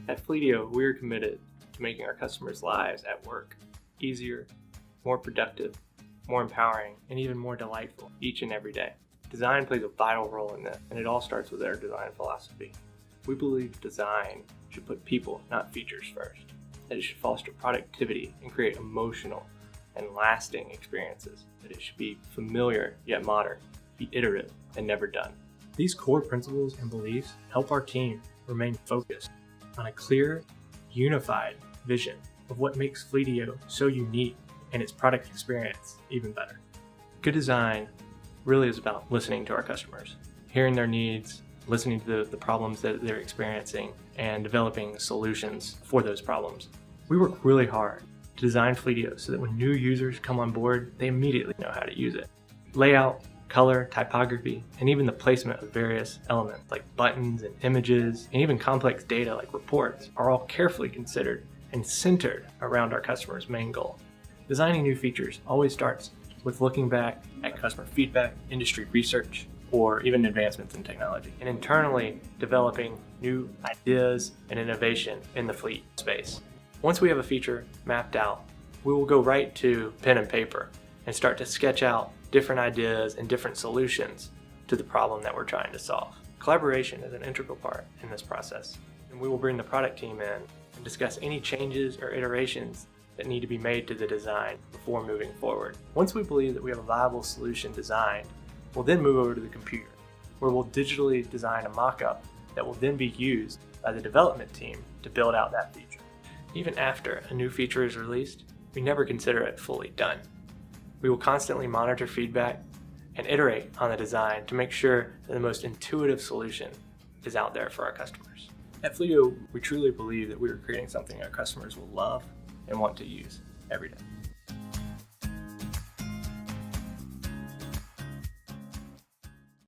At Fleetio, we are committed to making our customers' lives at work easier, more productive, more empowering, and even more delightful each and every day. Design plays a vital role in this, and it all starts with our design philosophy. We believe design should put people, not features, first. That it should foster productivity and create emotional and lasting experiences. That it should be familiar yet modern, be iterative and never done. These core principles and beliefs help our team remain focused on a clear, unified vision of what makes Fleetio so unique and its product experience even better. Good design really is about listening to our customers, hearing their needs, listening to the problems that they're experiencing, and developing solutions for those problems. We work really hard to design Fleetio so that when new users come on board, they immediately know how to use it. Layout, color, typography, and even the placement of various elements like buttons and images, and even complex data like reports are all carefully considered and centered around our customer's main goal. Designing new features always starts with looking back at customer feedback, industry research, or even advancements in technology, and internally developing new ideas and innovation in the fleet space. Once we have a feature mapped out, we will go right to pen and paper and start to sketch out different ideas and different solutions to the problem that we're trying to solve. Collaboration is an integral part in this process, and we will bring the product team in and discuss any changes or iterations that need to be made to the design before moving forward. Once we believe that we have a viable solution designed, we'll then move over to the computer, where we'll digitally design a mock-up that will then be used by the development team to build out that feature. Even after a new feature is released, we never consider it fully done. We will constantly monitor feedback and iterate on the design to make sure that the most intuitive solution is out there for our customers. At Fleetio, we truly believe that we are creating something our customers will love and want to use every day.